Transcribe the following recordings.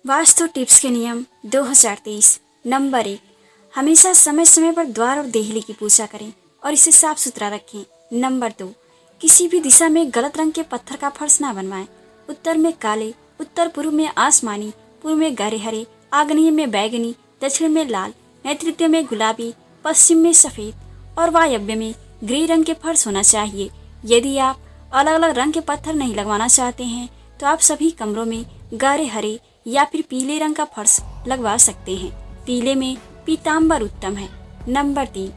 Vastu tips के नियम 2023। Number 1, हमेशा समय समय पर द्वार और देहली की पूजा करें और इसे साफ सुथरा रखें। नंबर 2, किसी भी दिशा में गलत रंग के पत्थर का फर्श ना बनवाएं। उत्तर में काले, उत्तर पूर्व में आसमानी, पूर्व में गहरे हरे, आग्नेय में बैगनी, दक्षिण में लाल, नैऋत्य में गुलाबी, पश्चिम में सफेद और वायव्य में ग्रे रंग के फर्श होना चाहिए। यदि आप अलग अलग रंग के पत्थर नहीं लगवाना चाहते हैं तो आप सभी कमरों में गहरे हरे या फिर पीले रंग का फर्श लगवा सकते हैं। पीले में पीतांबर उत्तम है। नंबर 3,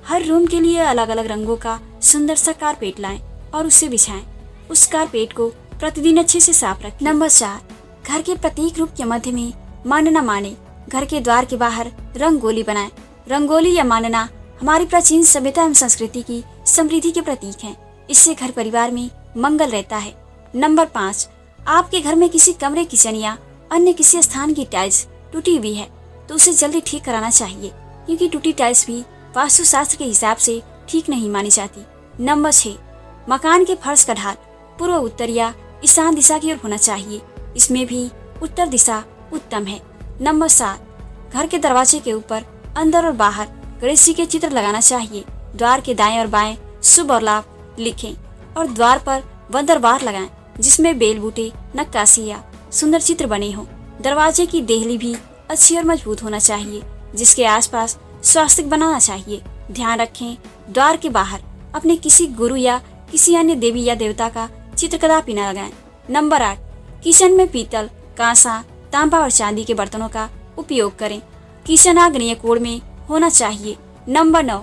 हर रूम के लिए अलग अलग रंगों का सुंदर सा कारपेट लाएं और उसे बिछाएं। उस कारपेट को प्रतिदिन अच्छे से साफ रखें। नंबर 4, घर के प्रत्येक रूप के मध्य में मानना माने घर के द्वार के बाहर रंगोली बनाएं। रंगोली या मानना हमारी प्राचीन सभ्यता एवं संस्कृति की समृद्धि के प्रतीक है। इससे घर परिवार में मंगल रहता है। नंबर 5, आपके घर में किसी कमरे, किचन या अन्य किसी स्थान की टाइल्स टूटी हुई है तो उसे जल्दी ठीक कराना चाहिए, क्योंकि टूटी टाइल्स भी वास्तुशास्त्र के हिसाब से ठीक नहीं मानी जाती। नंबर 6, मकान के फर्श का ढाल पूर्व, उत्तर या ईशान दिशा की ओर होना चाहिए। इसमें भी उत्तर दिशा उत्तम है। नंबर 7, घर के दरवाजे के ऊपर अंदर और बाहर गणेश जी के चित्र लगाना चाहिए। द्वार के दाएं और बाएं शुभ और लाभ लिखें और द्वार पर वंदरवार लगाएं जिसमें बेल बूटे, नक्काशी या सुंदर चित्र बने हों। दरवाजे की देहली भी अच्छी और मजबूत होना चाहिए, जिसके आसपास स्वास्तिक बनाना चाहिए। ध्यान रखें, द्वार के बाहर अपने किसी गुरु या किसी अन्य देवी या देवता का चित्र कदापि न लगाएं। नंबर 8, किचन में पीतल, कांसा, तांबा और चांदी के बर्तनों का उपयोग करें। किचन आग्नेय कोण में होना चाहिए। नंबर 9,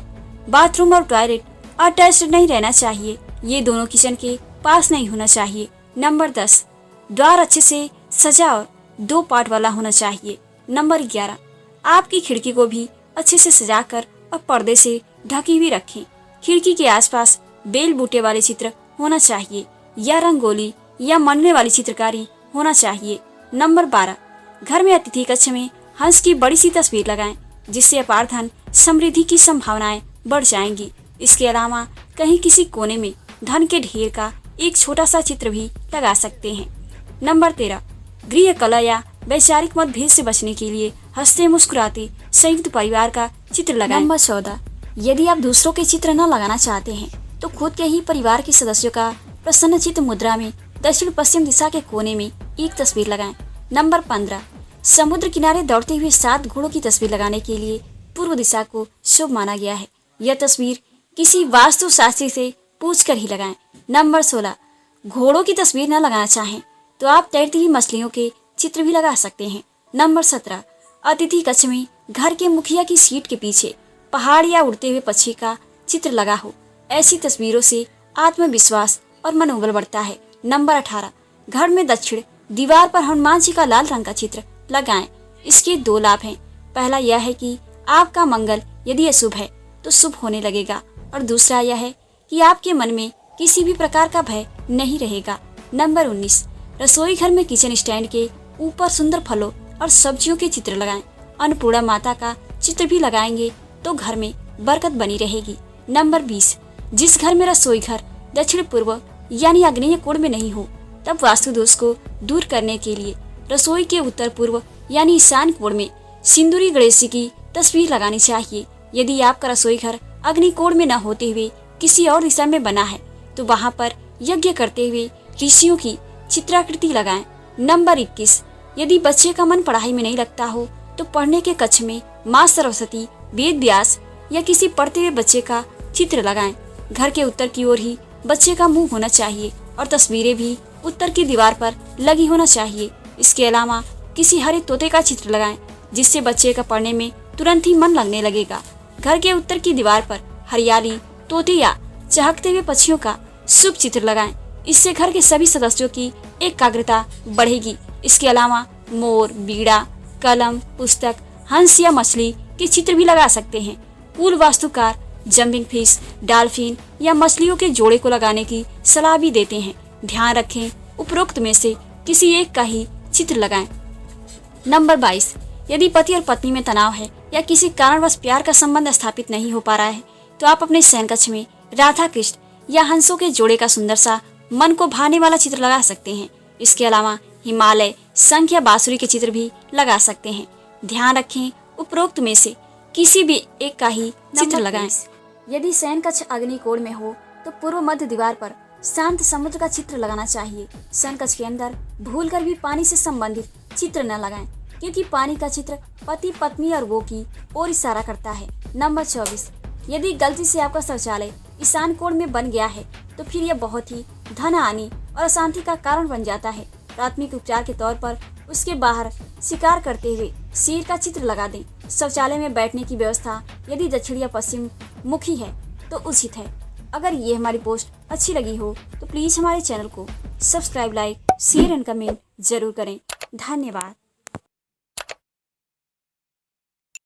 बाथरूम और टॉयलेट अटैच्ड नहीं रहना चाहिए। ये दोनों किचन के पास नहीं होना चाहिए। नंबर 10, द्वार अच्छे से सजा और 2 पार्ट वाला होना चाहिए। नंबर 11, आपकी खिड़की को भी अच्छे से सजाकर और पर्दे से ढकी हुई रखें। खिड़की के आसपास बेल बूटे वाले चित्र होना चाहिए या रंगोली या मनने वाली चित्रकारी होना चाहिए। नंबर 12, घर में अतिथि कक्ष में हंस की बड़ी सी तस्वीर लगाएं, जिससे अपार धन समृद्धि की संभावनाएं बढ़ जाएंगी। इसके अलावा कहीं किसी कोने में धन के ढेर का एक छोटा सा चित्र भी लगा सकते हैं। नंबर 13, गृह कलह या वैचारिक मतभेद से बचने के लिए हंसते मुस्कुराते संयुक्त परिवार का चित्र लगाएं। नंबर 14, यदि आप दूसरों के चित्र न लगाना चाहते हैं तो खुद के ही परिवार के सदस्यों का प्रसन्नचित्त मुद्रा में दक्षिण पश्चिम दिशा के कोने में एक तस्वीर लगाएं। नंबर 15, समुद्र किनारे दौड़ते हुए 7 घोड़ों की तस्वीर लगाने के लिए पूर्व दिशा को शुभ माना गया है। यह तस्वीर किसी वास्तु शास्त्री से पूछकर ही लगाएं। नंबर 16, घोड़ों की तस्वीर न लगाना चाहें तो आप तैरती हुई मछलियों के चित्र भी लगा सकते हैं। नंबर 17, अतिथि कक्ष में घर के मुखिया की सीट के पीछे पहाड़ या उड़ते हुए पक्षी का चित्र लगा हो। ऐसी तस्वीरों से आत्मविश्वास और मनोबल बढ़ता है। नंबर 18, घर में दक्षिण दीवार पर हनुमान जी का लाल रंग का चित्र लगाएं। इसके 2 लाभ हैं। पहला यह है कि आपका मंगल यदि अशुभ है तो शुभ होने लगेगा, और दूसरा यह है कि आपके मन में किसी भी प्रकार का भय नहीं रहेगा। नंबर 19, रसोई घर में किचन स्टैंड के ऊपर सुंदर फलों और सब्जियों के चित्र लगाएं। अन्नपूर्णा माता का चित्र भी लगाएंगे तो घर में बरकत बनी रहेगी। नंबर 20, जिस घर में रसोई घर दक्षिण पूर्व यानी आग्नेय कोण में नहीं हो तब वास्तु दोष को दूर करने के लिए रसोई के उत्तर पूर्व यानी ईशान कोण में सिंदूरी गणेश जी की तस्वीर लगानी चाहिए। यदि आपका रसोई घर अग्नि कोण में न होते हुए किसी और दिशा में बना है तो वहाँ पर यज्ञ करते हुए ऋषियों की चित्राकृति लगाएं। नंबर 21, यदि बच्चे का मन पढ़ाई में नहीं लगता हो तो पढ़ने के कक्ष में माँ सरस्वती, वेद व्यास या किसी पढ़ते हुए बच्चे का चित्र लगाएं। घर के उत्तर की ओर ही बच्चे का मुंह होना चाहिए और तस्वीरें भी उत्तर की दीवार पर लगी होना चाहिए। इसके अलावा किसी हरे तोते का चित्र लगाएं, जिससे बच्चे का पढ़ने में तुरंत ही मन लगने लगेगा। घर के उत्तर की दीवार पर हरियाली, तोते या चहकते हुए पक्षियों का शुभ चित्र लगाएं। इससे घर के सभी सदस्यों की एकाग्रता बढ़ेगी। इसके अलावा मोर, बीड़ा, कलम, पुस्तक, हंस या मछली के चित्र भी लगा सकते हैं। पूर्व वास्तुकार जंपिंग फिश, डॉल्फिन या मछलियों के जोड़े को लगाने की सलाह भी देते हैं। ध्यान रखें, उपरोक्त में से किसी एक का ही चित्र लगाएं। नंबर 22, यदि पति और पत्नी में तनाव है या किसी कारणवश प्यार का संबंध स्थापित नहीं हो पा रहा है तो आप अपने शयन कक्ष में राधा कृष्ण या हंसों के जोड़े का सुंदर सा मन को भाने वाला चित्र लगा सकते हैं। इसके अलावा हिमालय शंख या बांसुरी के चित्र भी लगा सकते हैं। ध्यान रखें, उपरोक्त में से किसी भी एक का ही चित्र लगाएं। यदि शयन कक्ष अग्निकोण में हो तो पूर्व मध्य दीवार पर शांत समुद्र का चित्र लगाना चाहिए। शयन कक्ष के अंदर भूलकर भी पानी से संबंधित चित्र न लगाएं, क्योंकि पानी का चित्र पति पत्नी और वो की ओर इशारा करता है। नंबर 24, यदि गलती से आपका शौचालय ईशान कोण में बन गया है तो फिर यह बहुत ही धन हानि और अशांति का कारण बन जाता है। प्राथमिक उपचार के तौर पर उसके बाहर शिकार करते हुए शेर का चित्र लगा दें। शौचालय में बैठने की व्यवस्था यदि दक्षिण या पश्चिम मुखी है तो उचित है। अगर ये हमारी पोस्ट अच्छी लगी हो तो प्लीज़ हमारे चैनल को subscribe, like, share and comment जरूर करें। धन्यवाद।